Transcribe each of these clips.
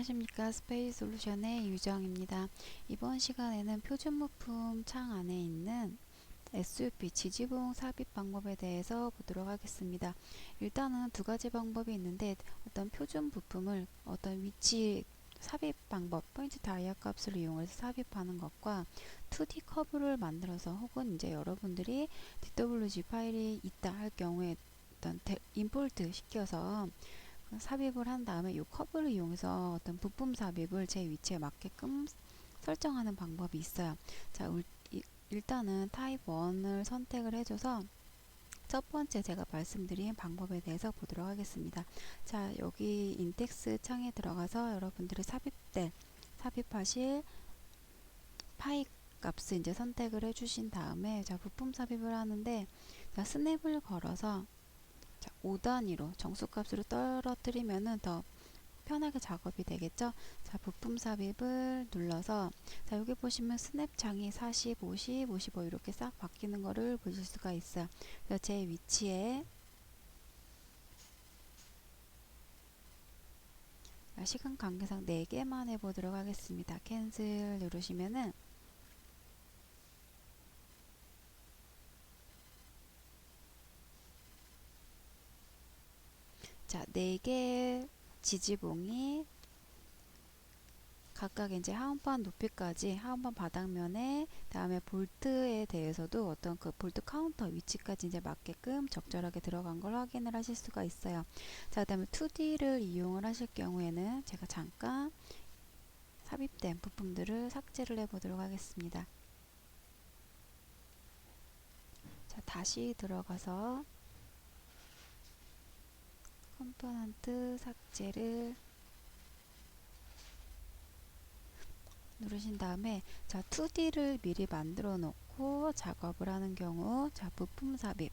안녕하십니까. 스페이스 솔루션의 유정입니다. 이번 시간에는 표준 부품 창 안에 있는 SUP 지지봉 삽입 방법에 대해서 보도록 하겠습니다. 일단은 두 가지 방법이 있는데 어떤 표준 부품을 어떤 위치 삽입 방법, 포인트 다이아 값을 이용해서 삽입하는 것과 2D 커브를 만들어서 혹은 이제 여러분들이 DWG 파일이 있다 할 경우에 어떤 임포트 시켜서 삽입을 한 다음에 이 커브를 이용해서 어떤 부품 삽입을 제 위치에 맞게끔 설정하는 방법이 있어요. 자, 일단은 타입 1을 선택을 해줘서 첫 번째 제가 말씀드린 방법에 대해서 보도록 하겠습니다. 자, 여기 인덱스 창에 들어가서 여러분들이 삽입하실 파이 값을 이제 선택을 해주신 다음에 자, 부품 삽입을 하는데 자, 스냅을 걸어서 자, 5단위로 정수값으로 떨어뜨리면은 더 편하게 작업이 되겠죠. 자, 부품 삽입을 눌러서 자, 여기 보시면 스냅 창이 40, 50, 55 이렇게 싹 바뀌는 거를 보실 수가 있어요. 그래서 제 위치에 시간 관계상 4개만 해보도록 하겠습니다. 캔슬 누르시면은 자, 4개의 지지봉이 각각 이제 하원판 높이까지 하원판 바닥면에 다음에 볼트에 대해서도 어떤 그 볼트 카운터 위치까지 이제 맞게끔 적절하게 들어간 걸 확인을 하실 수가 있어요. 자, 그다음에 2D를 이용을 하실 경우에는 제가 잠깐 삽입된 부품들을 삭제를 해 보도록 하겠습니다. 자, 다시 들어가서 컴포넌트 삭제를 누르신 다음에 자, 2D를 미리 만들어 놓고 작업을 하는 경우 자, 부품 삽입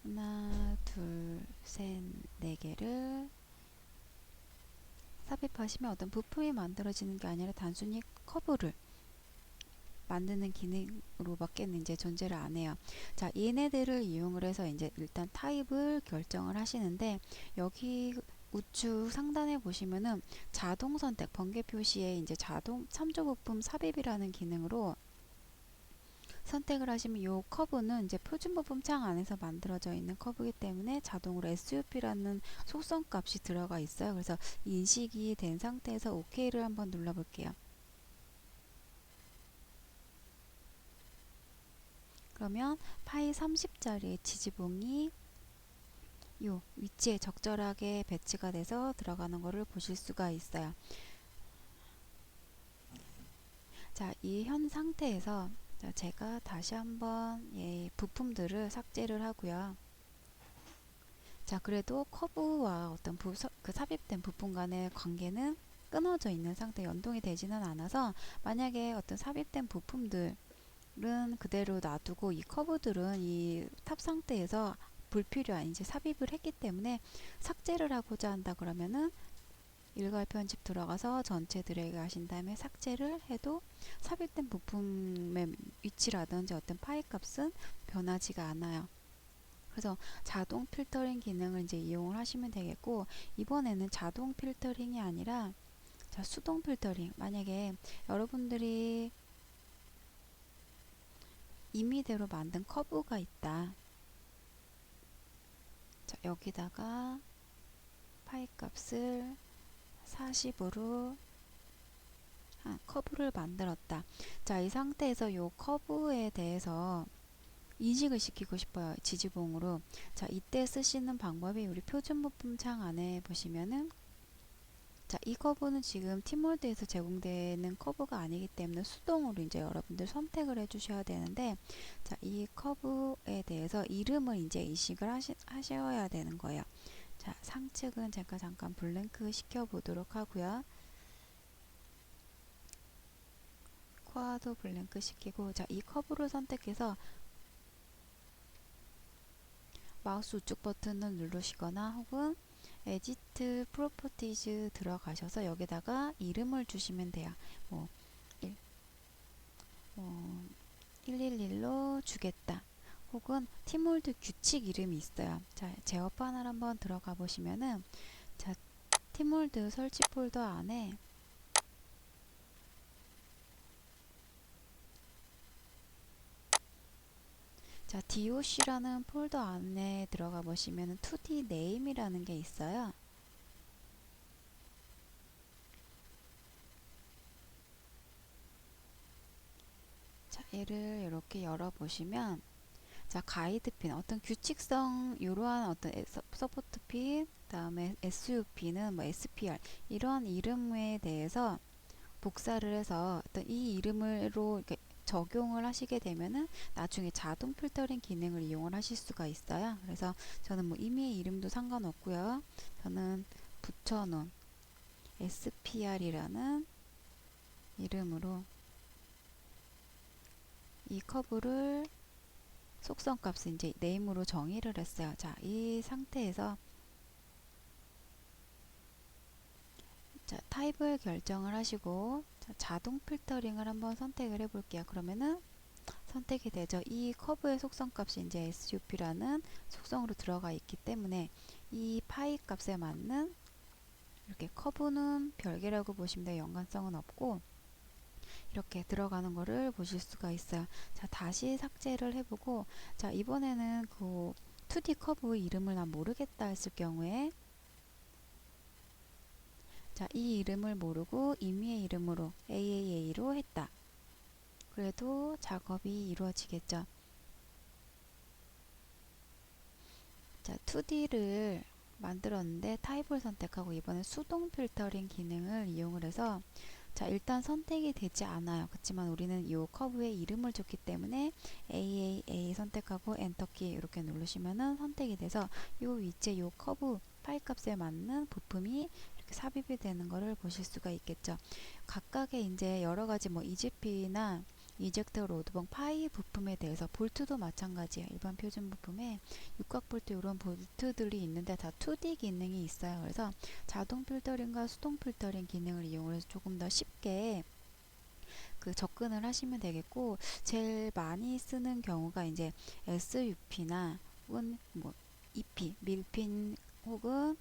하나, 둘, 셋, 4개를 삽입하시면 어떤 부품이 만들어지는 게 아니라 단순히 커브를 만드는 기능으로밖에 이제 존재를 안 해요. 자, 얘네들을 이용을 해서 이제 일단 타입을 결정을 하시는데 여기 우측 상단에 보시면은 자동 선택 번개 표시에 이제 자동 3조 부품 삽입이라는 기능으로 선택을 하시면 이 커브는 이제 표준 부품 창 안에서 만들어져 있는 커브이기 때문에 자동으로 SUP라는 속성 값이 들어가 있어요. 그래서 인식이 된 상태에서 OK를 한번 눌러 볼게요. 그러면 파이 30짜리 지지봉이 요 위치에 적절하게 배치가 돼서 들어가는 것을 보실 수가 있어요. 자, 이 현 상태에서 제가 다시 한번 부품들을 삭제를 하고요. 자, 그래도 커브와 어떤 그 삽입된 부품 간의 관계는 끊어져 있는 상태, 연동이 되지는 않아서 만약에 어떤 삽입된 부품들은 그대로 놔두고 이 커브들은 이 탑 상태에서 불필요한 이제 삽입을 했기 때문에 삭제를 하고자 한다 그러면은 일괄 편집 들어가서 전체 드래그 하신 다음에 삭제를 해도 삽입된 부품의 위치라든지 어떤 파일 값은 변하지가 않아요. 그래서 자동 필터링 기능을 이제 이용을 하시면 되겠고, 이번에는 자동 필터링이 아니라 자, 수동 필터링. 만약에 여러분들이 임의대로 만든 커브가 있다. 자, 여기다가 파이 값을 40으로 커브를 만들었다. 자, 이 상태에서 이 커브에 대해서 인식을 시키고 싶어요. 지지봉으로. 자, 이때 쓰시는 방법이 우리 표준 부품 창 안에 보시면은 자, 이 커브는 지금 티몰드에서 제공되는 커브가 아니기 때문에 수동으로 이제 여러분들 선택을 해 주셔야 되는데 자, 이 커브에 대해서 이름을 이제 인식을 하셔야 되는 거예요. 자, 상측은 제가 잠깐 블랭크 시켜 보도록 하고요. 코아도 블랭크 시키고 자, 이 커브를 선택해서 마우스 우측 버튼을 누르시거나 혹은 에디트 프로퍼티즈 들어가셔서 여기다가 이름을 주시면 돼요. 뭐 111로 주겠다. 혹은 티몰드 규칙 이름이 있어요. 자, 제어판을 한번 들어가 보시면은 자, 티몰드 설치 폴더 안에 자, doc라는 폴더 안에 들어가 보시면 2D 네임이라는 게 있어요. 자, 얘를 이렇게 열어보시면 자, 가이드 핀, 어떤 규칙성, 이러한 어떤 서포트 핀, 다음에 SUP는 뭐 SPR, 이런 이름에 대해서 복사를 해서 어떤 이 이름으로 이렇게 적용을 하시게 되면은 나중에 자동 필터링 기능을 이용을 하실 수가 있어요. 그래서 저는 뭐 임의의 이름도 상관없고요. 저는 붙여놓은 SPR이라는 이름으로 이 커브를 속성 값을 이제 네임으로 정의를 했어요. 자, 이 상태에서 자, 타입을 결정을 하시고 자, 자동 필터링을 한번 선택을 해 볼게요. 그러면은 선택이 되죠. 이 커브의 속성 값이 이제 SUP라는 속성으로 들어가 있기 때문에 이 파이 값에 맞는 이렇게 커브는 별개라고 보시면 돼요. 연관성은 없고 이렇게 들어가는 거를 보실 수가 있어요. 자, 다시 삭제를 해보고 자, 이번에는 그 2D 커브 이름을 난 모르겠다 했을 경우에 자, 이 이름을 모르고 임의의 이름으로 AAA로 했다. 그래도 작업이 이루어지겠죠. 자, 2D를 만들었는데 타입을 선택하고 이번에 수동 필터링 기능을 이용을 해서 자, 일단 선택이 되지 않아요. 그렇지만 우리는 이 커브에 이름을 줬기 때문에 AAA 선택하고 엔터키 이렇게 누르시면은 선택이 돼서 이 위치에 이 커브 파일 값에 맞는 부품이 이렇게 삽입이 되는 것을 보실 수가 있겠죠. 각각의 이제 여러 가지 뭐 EGP나 이젝터 로드봉 파이 부품에 대해서 볼트도 마찬가지예요. 일반 표준 부품에 육각 볼트 이런 볼트들이 있는데 다 2D 기능이 있어요. 그래서 자동 필터링과 수동 필터링 기능을 이용해서 조금 더 쉽게 그 접근을 하시면 되겠고 제일 많이 쓰는 경우가 이제 SUP나 혹은 뭐 EP 밀핀 혹은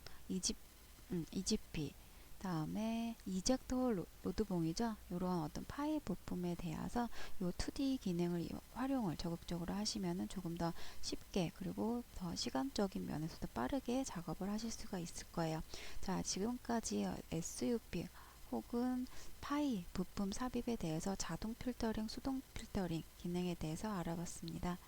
EGP 다음에 이젝터 로드봉이죠. 이런 어떤 파일 부품에 대해서 요 2D 기능을 활용을 적극적으로 하시면은 조금 더 쉽게 그리고 더 시간적인 면에서도 빠르게 작업을 하실 수가 있을 거예요. 자, 지금까지 SUP 혹은 파이 부품 삽입에 대해서 자동 필터링, 수동 필터링 기능에 대해서 알아봤습니다.